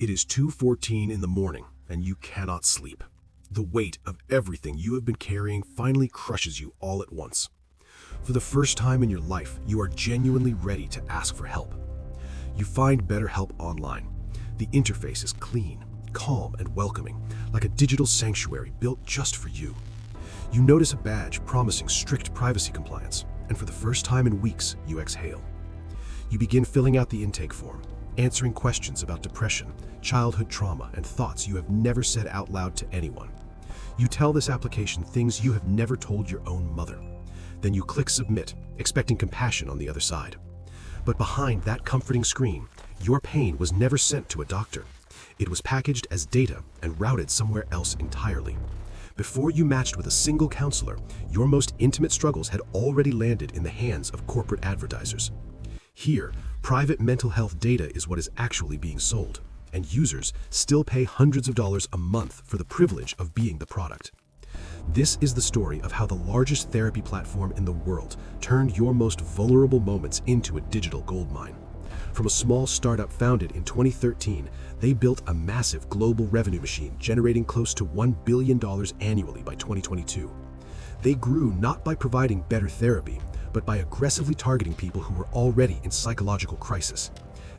It is 2:14 in the morning, and you cannot sleep. The weight of everything you have been carrying finally crushes you all at once. For the first time in your life, you are genuinely ready to ask for help. You find BetterHelp online. The interface is clean, calm, and welcoming, like a digital sanctuary built just for you. You notice a badge promising strict privacy compliance, and for the first time in weeks, you exhale. You begin filling out the intake form, answering questions about depression, childhood trauma, and thoughts you have never said out loud to anyone. You tell this application things you have never told your own mother. Then you click submit, expecting compassion on the other side. But behind that comforting screen, your pain was never sent to a doctor. It was packaged as data and routed somewhere else entirely. Before you matched with a single counselor, your most intimate struggles had already landed in the hands of corporate advertisers. Here, private mental health data is what is actually being sold, and users still pay hundreds of dollars a month for the privilege of being the product. This is the story of how the largest therapy platform in the world turned your most vulnerable moments into a digital goldmine. From a small startup founded in 2013, they built a massive global revenue machine generating close to $1 billion annually by 2022. They grew not by providing better therapy, but by aggressively targeting people who were already in psychological crisis.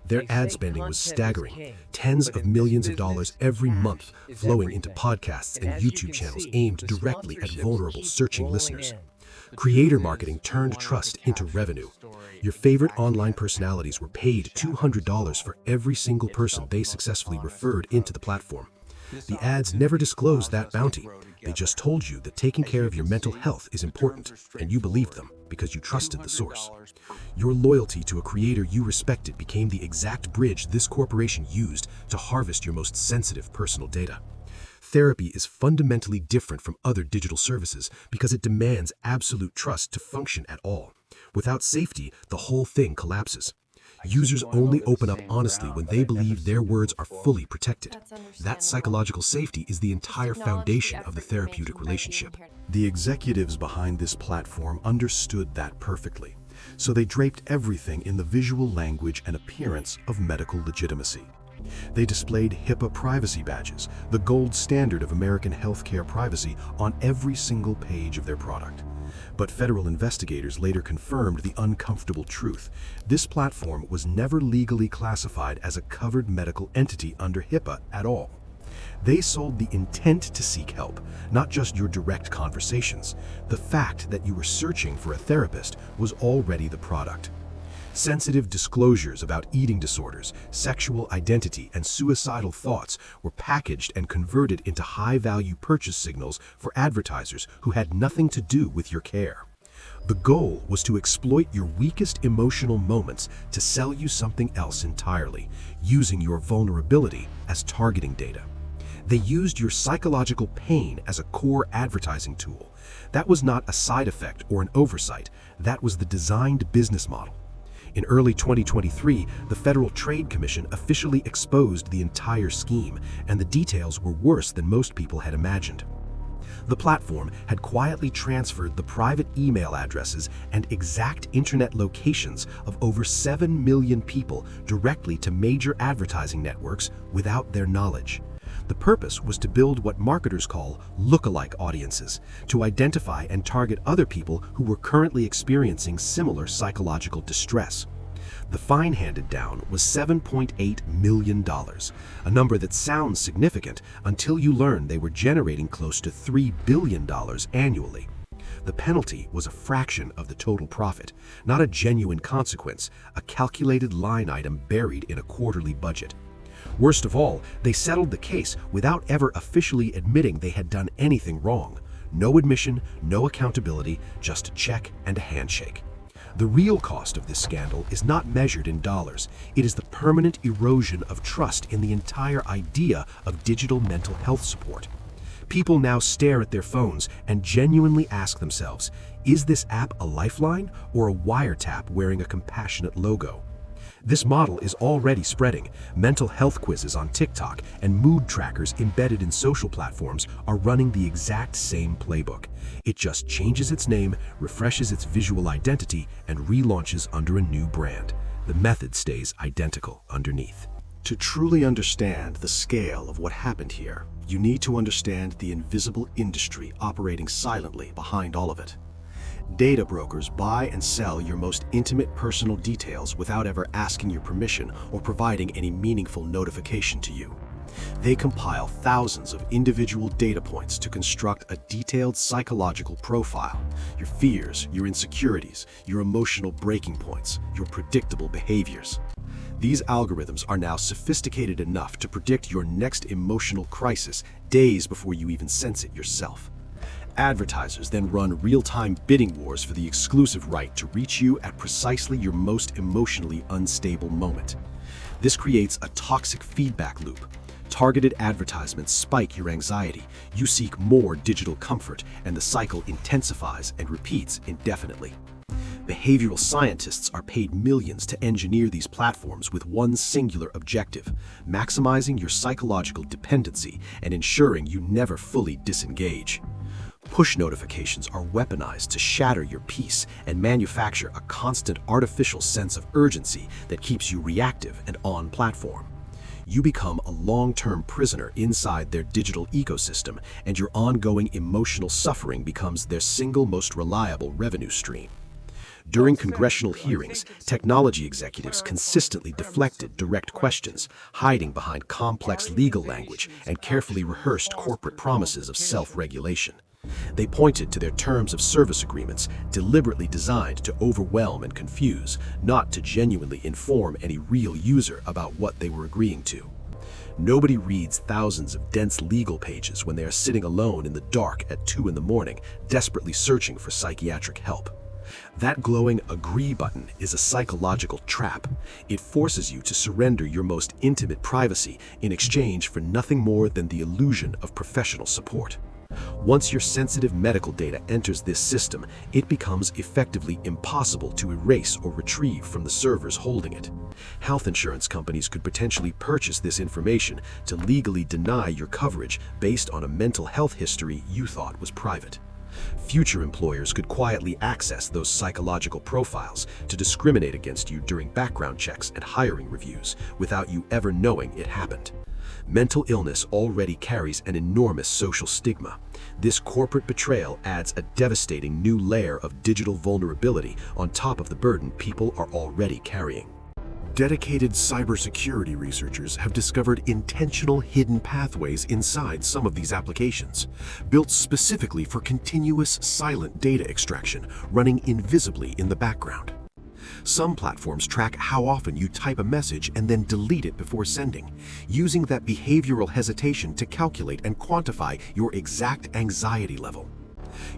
Their ad spending was staggering, tens of millions of dollars every month flowing into podcasts and YouTube channels aimed directly at vulnerable, searching listeners. Creator marketing turned trust into revenue. Your favorite online personalities were paid $200 for every single person they successfully referred into the platform. The ads never disclosed that bounty. They just told you that taking care of your mental health is important, and you believed them because you trusted the source. Your loyalty to a creator you respected became the exact bridge this corporation used to harvest your most sensitive personal data. Therapy is fundamentally different from other digital services because it demands absolute trust to function at all. Without safety, the whole thing collapses. Users only open up honestly when they believe their words are fully protected. That psychological safety is the entire foundation of the therapeutic relationship. The executives behind this platform understood that perfectly, so they draped everything in the visual language and appearance of medical legitimacy. They displayed HIPAA privacy badges, the gold standard of American healthcare privacy, on every single page of their product. But federal investigators later confirmed the uncomfortable truth. This platform was never legally classified as a covered medical entity under HIPAA at all. They sold the intent to seek help, not just your direct conversations. The fact that you were searching for a therapist was already the product. Sensitive disclosures about eating disorders, sexual identity, and suicidal thoughts were packaged and converted into high-value purchase signals for advertisers who had nothing to do with your care. The goal was to exploit your weakest emotional moments to sell you something else entirely, using your vulnerability as targeting data. They used your psychological pain as a core advertising tool. That was not a side effect or an oversight. That was the designed business model. In early 2023, the Federal Trade Commission officially exposed the entire scheme, and the details were worse than most people had imagined. The platform had quietly transferred the private email addresses and exact internet locations of over 7 million people directly to major advertising networks without their knowledge. The purpose was to build what marketers call lookalike audiences, to identify and target other people who were currently experiencing similar psychological distress. The fine handed down was $7.8 million, a number that sounds significant until you learn they were generating close to $3 billion annually. The penalty was a fraction of the total profit, not a genuine consequence, a calculated line item buried in a quarterly budget. Worst of all, they settled the case without ever officially admitting they had done anything wrong. No admission, no accountability, just a check and a handshake. The real cost of this scandal is not measured in dollars. It is the permanent erosion of trust in the entire idea of digital mental health support. People now stare at their phones and genuinely ask themselves, is this app a lifeline or a wiretap wearing a compassionate logo? This model is already spreading. Mental health quizzes on TikTok and mood trackers embedded in social platforms are running the exact same playbook. It just changes its name, refreshes its visual identity, and relaunches under a new brand. The method stays identical underneath. To truly understand the scale of what happened here, you need to understand the invisible industry operating silently behind all of it. Data brokers buy and sell your most intimate personal details without ever asking your permission or providing any meaningful notification to you. They compile thousands of individual data points to construct a detailed psychological profile: your fears, your insecurities, your emotional breaking points, your predictable behaviors. These algorithms are now sophisticated enough to predict your next emotional crisis days before you even sense it yourself. Advertisers then run real-time bidding wars for the exclusive right to reach you at precisely your most emotionally unstable moment. This creates a toxic feedback loop. Targeted advertisements spike your anxiety, you seek more digital comfort, and the cycle intensifies and repeats indefinitely. Behavioral scientists are paid millions to engineer these platforms with one singular objective: maximizing your psychological dependency and ensuring you never fully disengage. Push notifications are weaponized to shatter your peace and manufacture a constant artificial sense of urgency that keeps you reactive and on platform. You become a long-term prisoner inside their digital ecosystem, and your ongoing emotional suffering becomes their single most reliable revenue stream. During congressional hearings, technology executives consistently deflected direct questions, hiding behind complex legal language and carefully rehearsed corporate promises of self-regulation. They pointed to their terms of service agreements, deliberately designed to overwhelm and confuse, not to genuinely inform any real user about what they were agreeing to. Nobody reads thousands of dense legal pages when they are sitting alone in the dark at 2 in the morning, desperately searching for psychiatric help. That glowing "agree" button is a psychological trap. It forces you to surrender your most intimate privacy in exchange for nothing more than the illusion of professional support. Once your sensitive medical data enters this system, it becomes effectively impossible to erase or retrieve from the servers holding it. Health insurance companies could potentially purchase this information to legally deny your coverage based on a mental health history you thought was private. Future employers could quietly access those psychological profiles to discriminate against you during background checks and hiring reviews without you ever knowing it happened. Mental illness already carries an enormous social stigma. This corporate betrayal adds a devastating new layer of digital vulnerability on top of the burden people are already carrying. Dedicated cybersecurity researchers have discovered intentional hidden pathways inside some of these applications, built specifically for continuous silent data extraction running invisibly in the background. Some platforms track how often you type a message and then delete it before sending, using that behavioral hesitation to calculate and quantify your exact anxiety level.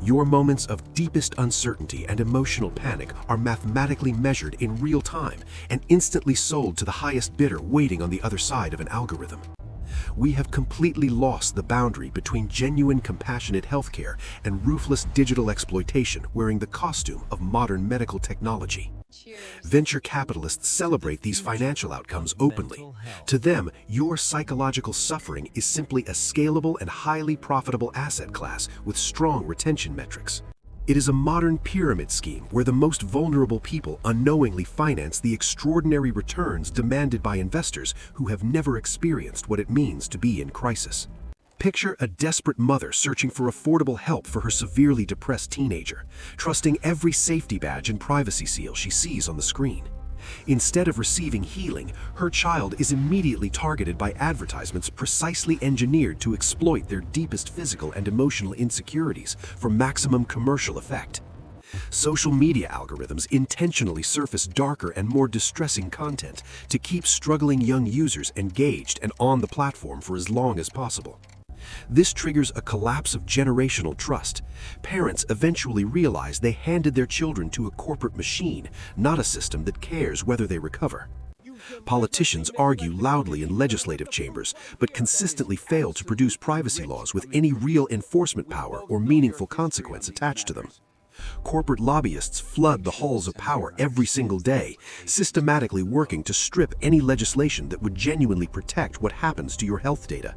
Your moments of deepest uncertainty and emotional panic are mathematically measured in real time and instantly sold to the highest bidder waiting on the other side of an algorithm. We have completely lost the boundary between genuine compassionate healthcare and ruthless digital exploitation wearing the costume of modern medical technology. Venture capitalists celebrate these financial outcomes openly. To them, your psychological suffering is simply a scalable and highly profitable asset class with strong retention metrics. It is a modern pyramid scheme where the most vulnerable people unknowingly finance the extraordinary returns demanded by investors who have never experienced what it means to be in crisis. Picture a desperate mother searching for affordable help for her severely depressed teenager, trusting every safety badge and privacy seal she sees on the screen. Instead of receiving healing, her child is immediately targeted by advertisements precisely engineered to exploit their deepest physical and emotional insecurities for maximum commercial effect. Social media algorithms intentionally surface darker and more distressing content to keep struggling young users engaged and on the platform for as long as possible. This triggers a collapse of generational trust. Parents eventually realize they handed their children to a corporate machine, not a system that cares whether they recover. Politicians argue loudly in legislative chambers, but consistently fail to produce privacy laws with any real enforcement power or meaningful consequence attached to them. Corporate lobbyists flood the halls of power every single day, systematically working to strip any legislation that would genuinely protect what happens to your health data.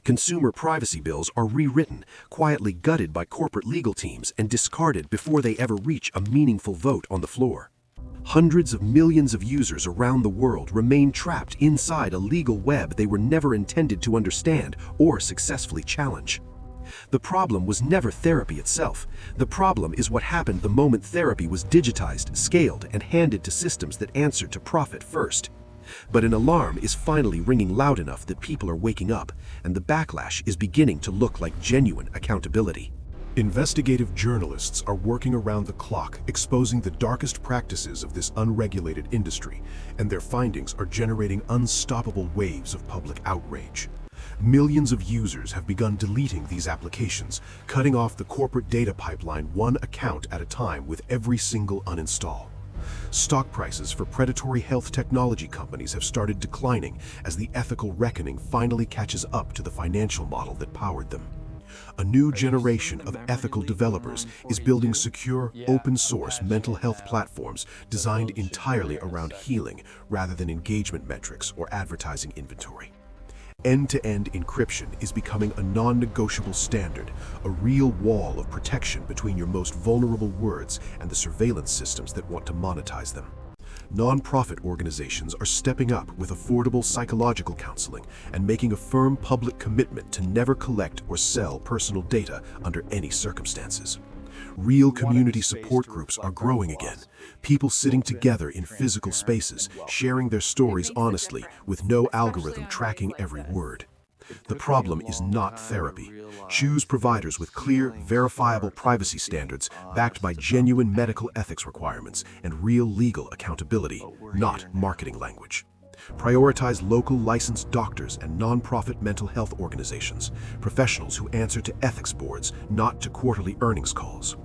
Consumer privacy bills are rewritten, quietly gutted by corporate legal teams and discarded before they ever reach a meaningful vote on the floor. Hundreds of millions of users around the world remain trapped inside a legal web they were never intended to understand or successfully challenge. The problem was never therapy itself. The problem is what happened the moment therapy was digitized, scaled, and handed to systems that answered to profit first. But an alarm is finally ringing loud enough that people are waking up, and the backlash is beginning to look like genuine accountability. Investigative journalists are working around the clock, exposing the darkest practices of this unregulated industry, and their findings are generating unstoppable waves of public outrage. Millions of users have begun deleting these applications, cutting off the corporate data pipeline one account at a time with every single uninstall. Stock prices for predatory health technology companies have started declining as the ethical reckoning finally catches up to the financial model that powered them. A new generation of ethical developers is building secure, open-source mental health platforms designed entirely around healing rather than engagement metrics or advertising inventory. End-to-end encryption is becoming a non-negotiable standard, a real wall of protection between your most vulnerable words and the surveillance systems that want to monetize them. Non-profit organizations are stepping up with affordable psychological counseling and making a firm public commitment to never collect or sell personal data under any circumstances. Real community support groups are growing again, people sitting together in physical spaces, sharing their stories honestly, with no algorithm tracking every word. The problem is not therapy. Choose providers with clear, verifiable privacy standards backed by genuine medical ethics requirements and real legal accountability, not marketing language. Prioritize local licensed doctors and nonprofit mental health organizations, professionals who answer to ethics boards, not to quarterly earnings calls.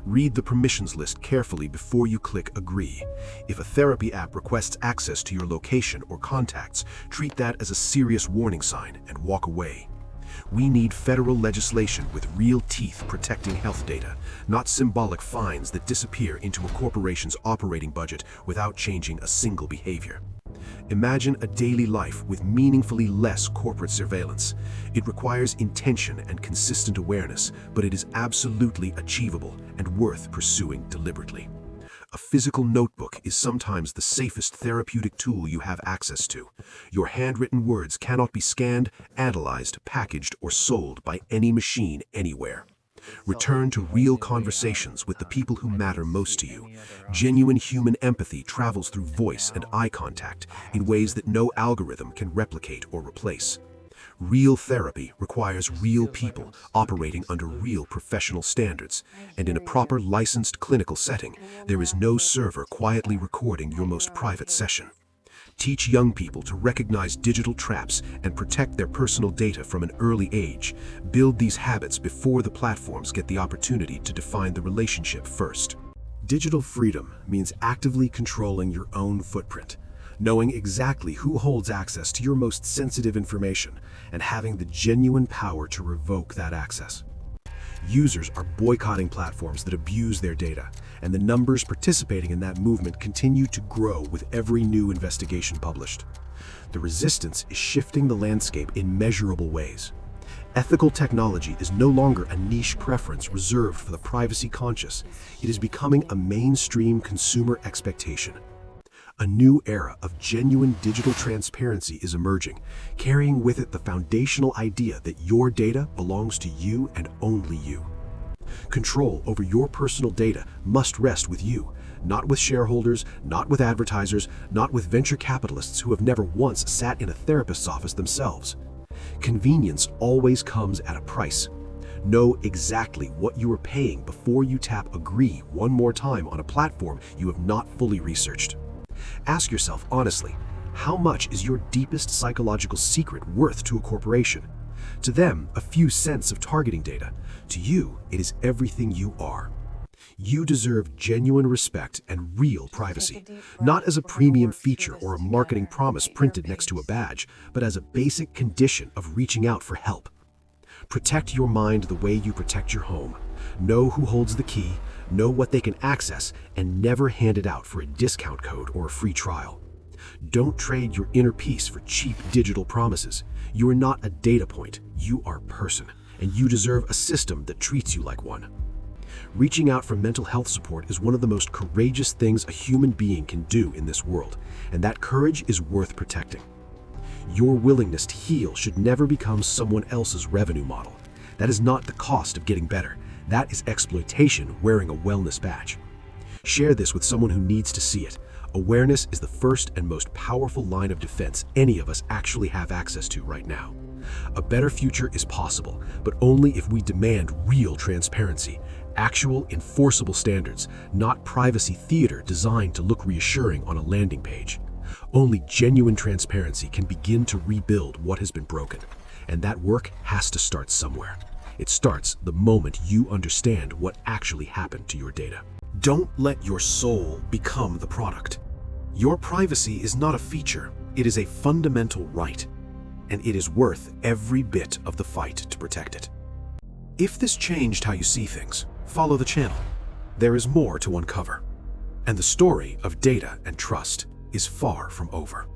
Read the permissions list carefully before you click agree. If a therapy app requests access to your location or contacts, treat that as a serious warning sign and walk away. We need federal legislation with real teeth protecting health data, not symbolic fines that disappear into a corporation's operating budget without changing a single behavior. Imagine a daily life with meaningfully less corporate surveillance. It requires intention and consistent awareness, but it is absolutely achievable and worth pursuing deliberately. A physical notebook is sometimes the safest therapeutic tool you have access to. Your handwritten words cannot be scanned, analyzed, packaged, or sold by any machine anywhere. Return to real conversations with the people who matter most to you. Genuine human empathy travels through voice and eye contact in ways that no algorithm can replicate or replace. Real therapy requires real people operating under real professional standards, and in a proper licensed clinical setting, there is no server quietly recording your most private session. Teach young people to recognize digital traps and protect their personal data from an early age. Build these habits before the platforms get the opportunity to define the relationship first. Digital freedom means actively controlling your own footprint, knowing exactly who holds access to your most sensitive information, and having the genuine power to revoke that access. Users are boycotting platforms that abuse their data, and the numbers participating in that movement continue to grow with every new investigation published. The resistance is shifting the landscape in measurable ways. Ethical technology is no longer a niche preference reserved for the privacy conscious. It is becoming a mainstream consumer expectation. A new era of genuine digital transparency is emerging, carrying with it the foundational idea that your data belongs to you and only you. Control over your personal data must rest with you, not with shareholders, not with advertisers, not with venture capitalists who have never once sat in a therapist's office themselves. Convenience always comes at a price. Know exactly what you are paying before you tap agree one more time on a platform you have not fully researched. Ask yourself honestly, how much is your deepest psychological secret worth to a corporation? To them, a few cents of targeting data. To you, it is everything you are. You deserve genuine respect and real privacy, not as a premium feature or a marketing promise printed next to a badge, but as a basic condition of reaching out for help. Protect your mind the way you protect your home. Know who holds the key, know what they can access, and never hand it out for a discount code or a free trial. Don't trade your inner peace for cheap digital promises. You are not a data point, you are a person, and you deserve a system that treats you like one. Reaching out for mental health support is one of the most courageous things a human being can do in this world, and that courage is worth protecting. Your willingness to heal should never become someone else's revenue model. That is not the cost of getting better. That is exploitation wearing a wellness badge. Share this with someone who needs to see it. Awareness is the first and most powerful line of defense any of us actually have access to right now. A better future is possible, but only if we demand real transparency, actual enforceable standards, not privacy theater designed to look reassuring on a landing page. Only genuine transparency can begin to rebuild what has been broken, and that work has to start somewhere. It starts the moment you understand what actually happened to your data. Don't let your soul become the product. Your privacy is not a feature, it is a fundamental right, and it is worth every bit of the fight to protect it. If this changed how you see things, follow the channel. There is more to uncover, and the story of data and trust is far from over.